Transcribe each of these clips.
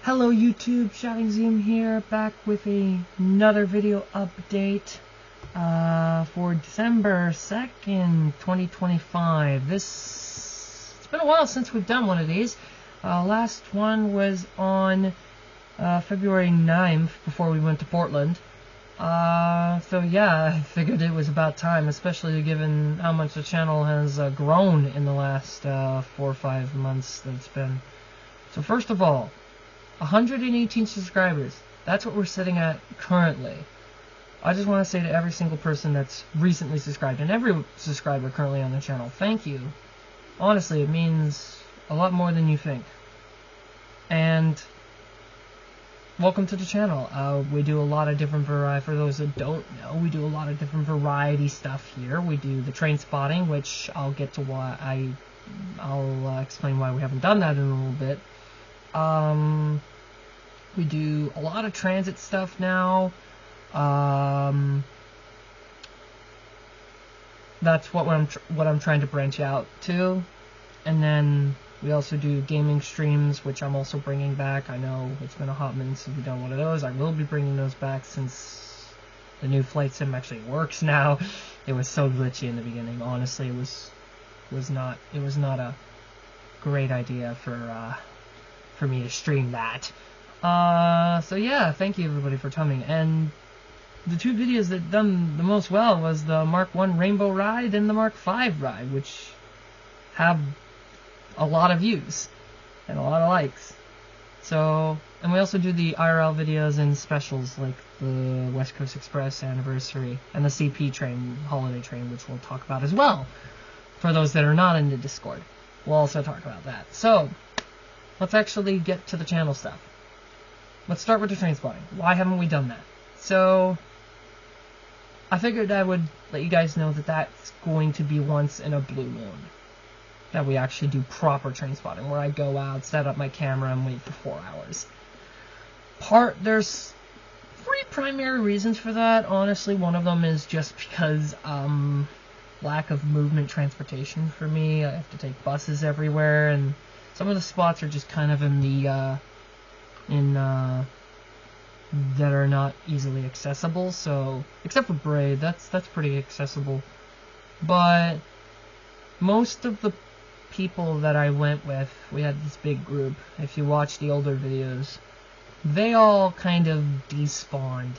Hello YouTube, Shouting Zoom here, back with another video update for December 2nd, 2025. It's been a while since we've done one of these. Last one was on February 9th, before we went to Portland. So yeah, I figured it was about time, especially given how much the channel has grown in the last 4 or 5 months that it's been. So first of all, 118 subscribers. That's what we're sitting at currently. I just want to say to every single person that's recently subscribed, and every subscriber currently on the channel, thank you. Honestly, it means a lot more than you think. And welcome to the channel. We do a lot of different variety. For those that don't know, we do a lot of different variety stuff here. We do the train spotting, which I'll get to why I'll explain why we haven't done that in a little bit. We do a lot of transit stuff now. That's what I'm trying to branch out to. And then we also do gaming streams, which I'm also bringing back. I know it's been a hot minute since we've done one of those. I will be bringing those back since the new flight sim actually works now. It was so glitchy in the beginning. Honestly, it was not a great idea for me to stream that. So yeah, thank you everybody for coming. And the two videos that done the most well was the Mark 1 Rainbow Ride and the Mark 5 Ride, which have a lot of views and a lot of likes. So, and we also do the IRL videos and specials like the West Coast Express anniversary and the CP train, holiday train, which we'll talk about as well. For those that are not in the Discord, we'll also talk about that. So, let's actually get to the channel stuff. Let's start with the train spotting. Why haven't we done that? So, I figured I would let you guys know that that's going to be once in a blue moon. That we actually do proper train spotting, where I go out, set up my camera, and wait for 4 hours. There's 3 primary reasons for that. Honestly, one of them is just because, lack of movement transportation for me. I have to take buses everywhere, and some of the spots are just kind of in the, that are not easily accessible, so, except for Braid, that's pretty accessible. But most of the people that I went with, we had this big group, if you watch the older videos, they all kind of despawned.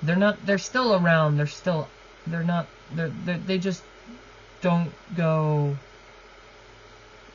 They're still around, they just don't go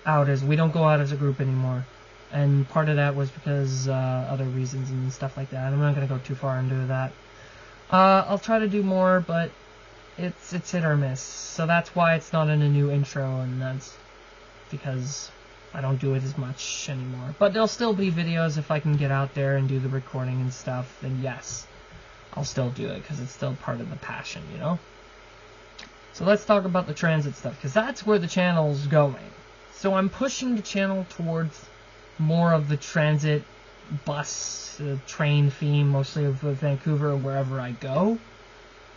out we don't go out as a group anymore. And part of that was because other reasons and stuff like that. I'm not going to go too far into that. I'll try to do more, but it's hit or miss. So that's why it's not in a new intro, and that's because I don't do it as much anymore. But there'll still be videos if I can get out there and do the recording and stuff, then yes, I'll still do it, because it's still part of the passion, you know? So let's talk about the transit stuff, because that's where the channel's going. So I'm pushing the channel towards more of the transit bus, train theme, mostly of Vancouver, wherever I go.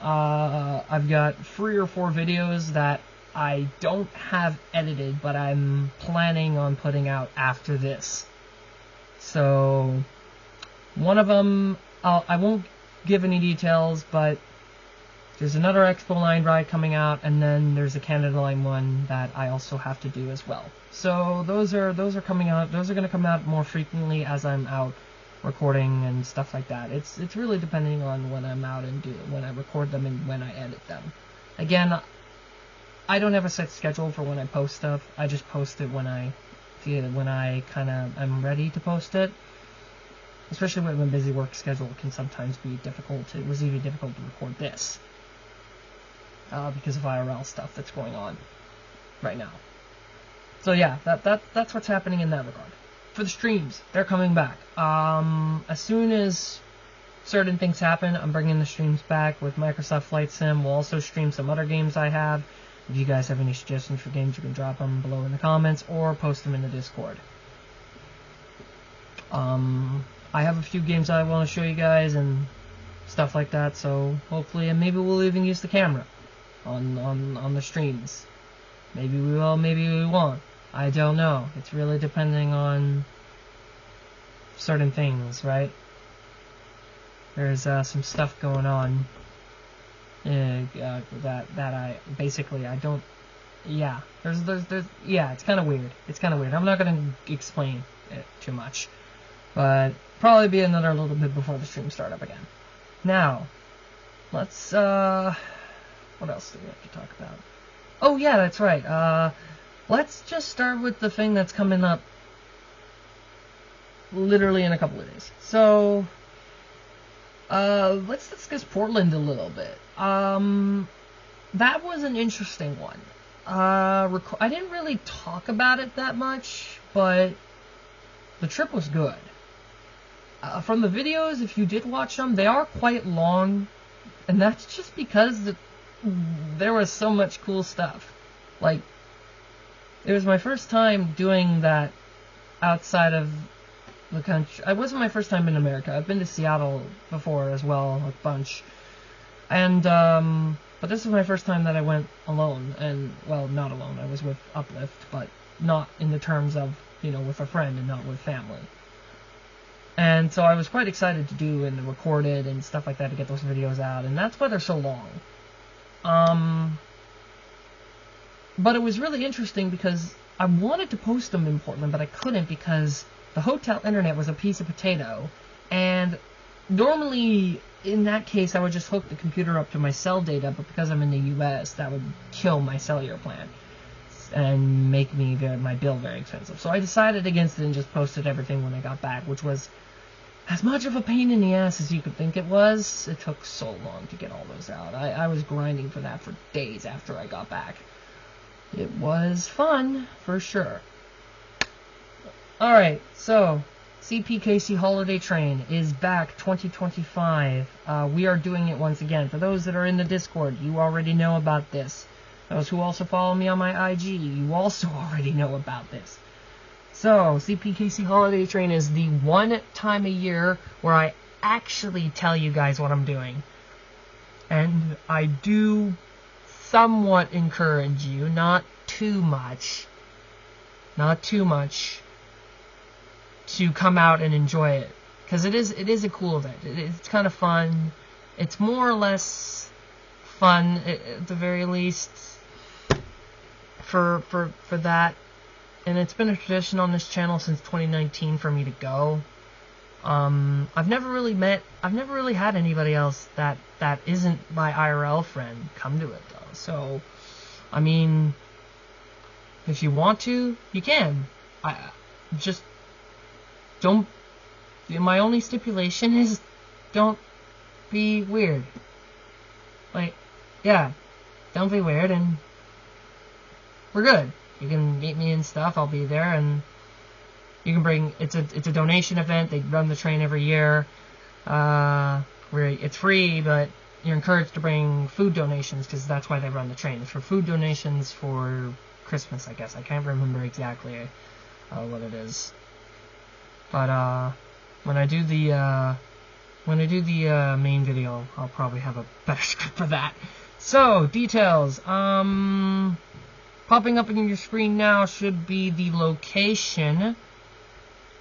I've got 3 or 4 videos that I don't have edited, but I'm planning on putting out after this. So, one of them, I won't give any details, but there's another Expo Line ride coming out, and then there's a Canada Line one that I also have to do as well. So those are coming out. Those are going to come out more frequently as I'm out recording and stuff like that. It's really depending on when I'm out and when I record them and when I edit them. Again, I don't have a set schedule for when I post stuff. I just post it when I I'm ready to post it. Especially when a busy work schedule can sometimes be difficult. It was even difficult to record this. Because of IRL stuff that's going on right now. So yeah, that's what's happening in that regard. For the streams, they're coming back. As soon as certain things happen, I'm bringing the streams back with Microsoft Flight Sim. We'll also stream some other games I have. If you guys have any suggestions for games, you can drop them below in the comments or post them in the Discord. I have a few games I want to show you guys and stuff like that, so hopefully, and maybe we'll even use the camera on the streams. Maybe we will, maybe we won't. I don't know. It's really depending on certain things, right? There's some stuff going on that I basically I don't. Yeah, there's yeah, it's kind of weird. It's kind of weird. I'm not gonna explain it too much, but probably be another little bit before the stream start up again. Now, let's what else do we have to talk about? Oh yeah, that's right. Let's just start with the thing that's coming up literally in a couple of days. So, let's discuss Portland a little bit. That was an interesting one. I didn't really talk about it that much, but the trip was good. From the videos, if you did watch them, they are quite long, and that's just because there was so much cool stuff. Like, it was my first time doing that outside of the country. It wasn't my first time in America. I've been to Seattle before as well, a bunch. And, but this was my first time that I went alone, and, well, not alone. I was with Uplift, but not in the terms of, you know, with a friend and not with family. And so I was quite excited to do and record it and stuff like that to get those videos out, and that's why they're so long. But it was really interesting because I wanted to post them in Portland, but I couldn't because the hotel internet was a piece of potato, and normally in that case I would just hook the computer up to my cell data, but because I'm in the US, that would kill my cellular plan and make me my bill very expensive. So I decided against it and just posted everything when I got back, which was as much of a pain in the ass as you could think it was. It took so long to get all those out. I was grinding for that for days after I got back. It was fun, for sure. Alright, so CPKC Holiday Train is back 2025. We are doing it once again. For those that are in the Discord, you already know about this. Those who also follow me on my IG, you also already know about this. So, CPKC Holiday Train is the one time a year where I actually tell you guys what I'm doing. And I do somewhat encourage you, not too much, to come out and enjoy it. Because it is a cool event. It's kind of fun. It's more or less fun, at the very least, for that. And it's been a tradition on this channel since 2019 for me to go. I've never really had anybody else that isn't my IRL friend come to it, though. So, I mean, if you want to, you can. I just don't. My only stipulation is don't be weird. Like, yeah, don't be weird, and we're good. You can meet me and stuff. I'll be there, and you can bring. It's a donation event. They run the train every year. Where it's free, but you're encouraged to bring food donations because that's why they run the train. It's for food donations for Christmas, I guess. I can't remember exactly what it is. But when I do the main video, I'll probably have a better script for that. So details. Popping up on your screen now should be the location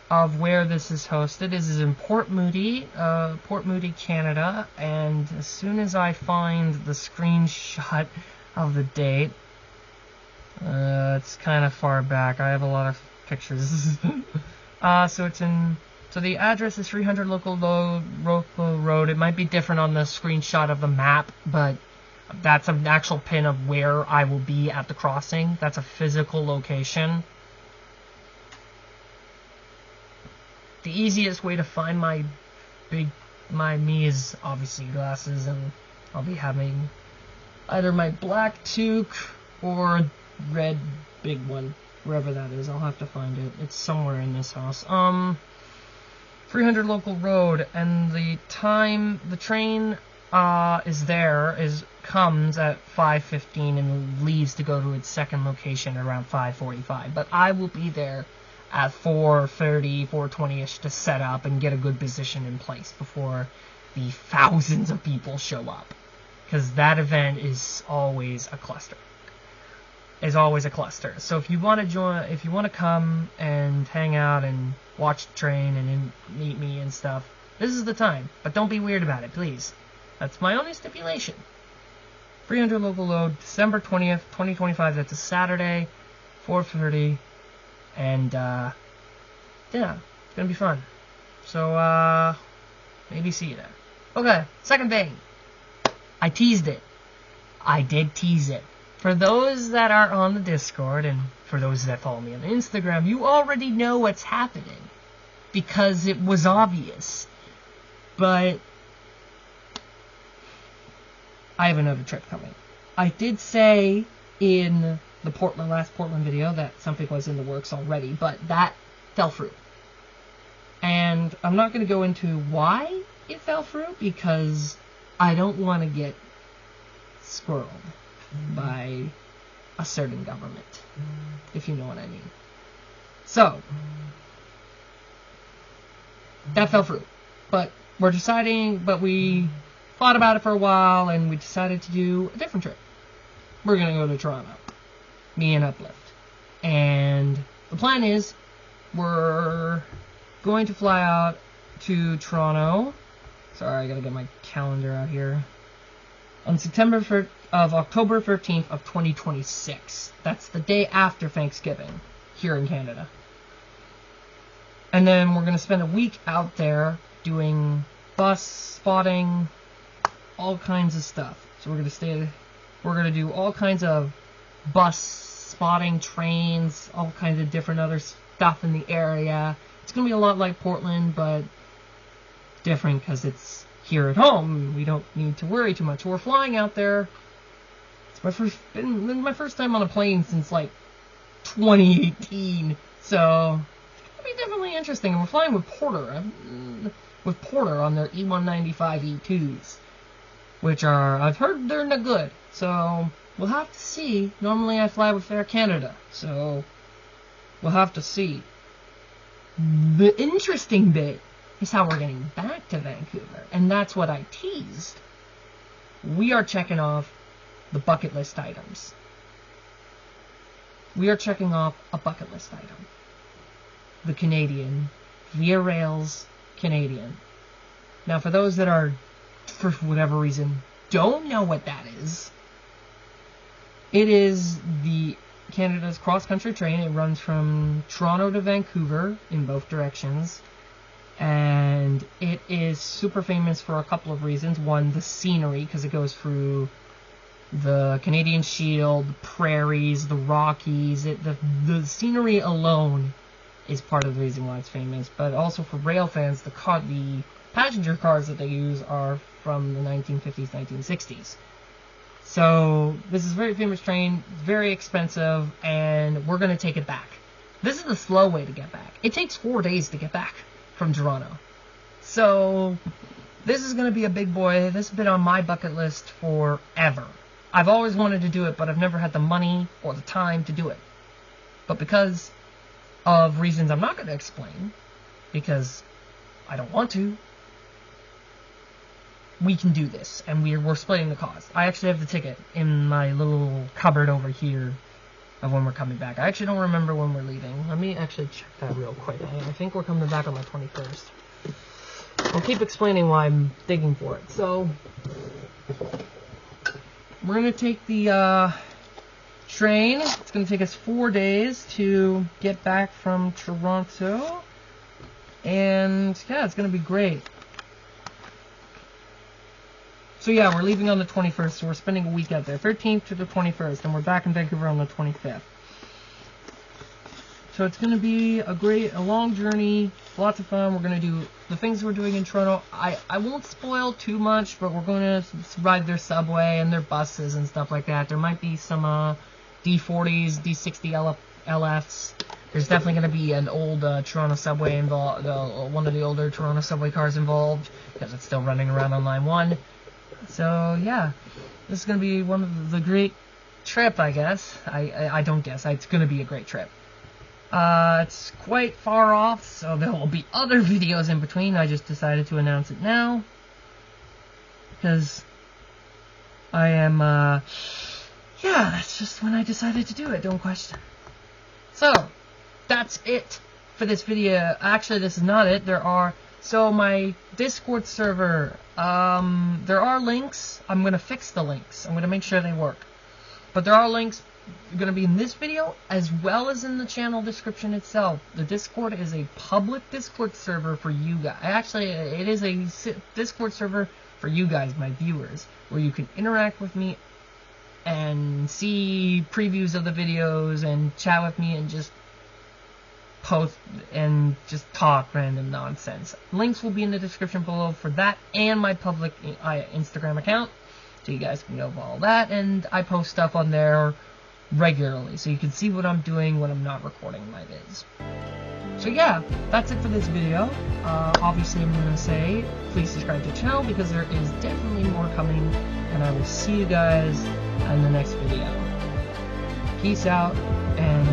of where this is hosted. This is in Port Moody, Canada, and as soon as I find the screenshot of the date, it's kind of far back. I have a lot of pictures. So the address is 300 Local Road. It might be different on the screenshot of the map, but that's an actual pin of where I will be at the crossing. That's a physical location. The easiest way to find my me is obviously glasses, and I'll be having either my black toque or a red big one, wherever that is. I'll have to find it. It's somewhere in this house. 300 Local Road, and the train comes at 5:15 and leaves to go to its second location around 5:45. But I will be there at 4:30, 4:20ish to set up and get a good position in place before the thousands of people show up. Because that event is always a cluster. is always a cluster. So if you want to join, if you want to come and hang out and watch the train and meet me and stuff, this is the time. But don't be weird about it, please. That's my only stipulation. 300 local load, December 20th, 2025. That's a Saturday, 4:30, and yeah, it's gonna be fun. So maybe see you there. Okay, second thing. I teased it. I did tease it. For those that are on the Discord, and for those that follow me on Instagram, you already know what's happening. Because it was obvious. But I have another trip coming. I did say in the last Portland video that something was in the works already, but that fell through. And I'm not going to go into why it fell through, because I don't want to get squirreled by a certain government, if you know what I mean. So, that fell through. But we thought about it for a while, and we decided to do a different trip. We're going to go to Toronto. Me and Uplift. And the plan is, we're going to fly out to Toronto. Sorry, I gotta get my calendar out here. On October 13th of 2026. That's the day after Thanksgiving, here in Canada. And then we're gonna spend a week out there doing bus spotting, all kinds of stuff. So we're gonna do all kinds of bus spotting, trains, all kinds of different other stuff in the area. It's gonna be a lot like Portland, but different because it's here at home. We don't need to worry too much. We're flying out there. It's my first time on a plane since like 2018, so it'll be definitely interesting. And we're flying with Porter on their E195 E2s, which I've heard they're not good. So we'll have to see. Normally I fly with Air Canada, so we'll have to see. The interesting bit is how we're getting back to Vancouver, and that's what I teased. We are checking off the bucket list items. We are checking off a bucket list item. The Canadian, Via Rail's Canadian. Now, for those that are, for whatever reason, don't know what that is, it is Canada's cross-country train. It runs from Toronto to Vancouver in both directions. And it is super famous for a couple of reasons. One, the scenery, because it goes through the Canadian Shield, the prairies, the Rockies. The scenery alone is part of the reason why it's famous. But also for rail fans, the passenger cars that they use are from the 1950s, 1960s. So this is a very famous train, very expensive, and we're going to take it back. This is the slow way to get back. It takes 4 days to get back from Toronto. So this is going to be a big boy. This has been on my bucket list forever. I've always wanted to do it, but I've never had the money or the time to do it. But because of reasons I'm not going to explain, because I don't want to, we can do this, and we're splitting the cost. I actually have the ticket in my little cupboard over here of when we're coming back. I actually don't remember when we're leaving. Let me actually check that real quick. I think we're coming back on the 21st. I'll keep explaining why I'm digging for it. So, we're going to take the train. It's going to take us 4 days to get back from Toronto. And, yeah, it's going to be great. So yeah, we're leaving on the 21st, so we're spending a week out there. 13th to the 21st, and we're back in Vancouver on the 25th. So it's going to be a long journey, lots of fun. We're going to do the things we're doing in Toronto. I won't spoil too much, but we're going to ride their subway and their buses and stuff like that. There might be some D40s, D60 LFs. There's definitely going to be an old Toronto subway involved, one of the older Toronto subway cars involved, because it's still running around on Line 1. So, yeah, this is going to be one of the great trip, I guess. I don't guess. It's going to be a great trip. It's quite far off, so there will be other videos in between. I just decided to announce it now, because I am yeah, that's just when I decided to do it, don't question. So, that's it for this video. Actually, this is not it. So my Discord server, there are links. I'm going to fix the links. I'm going to make sure they work. But there are links going to be in this video as well as in the channel description itself. The Discord is a public Discord server for you guys. Actually, it is a Discord server for you guys, my viewers, where you can interact with me and see previews of the videos and chat with me and just post and just talk random nonsense. Links will be in the description below for that and my public Instagram account, so you guys can go follow that, and I post stuff on there regularly, so you can see what I'm doing when I'm not recording my vids. So yeah, that's it for this video. Obviously I'm going to say, please subscribe to the channel because there is definitely more coming, and I will see you guys in the next video. Peace out, and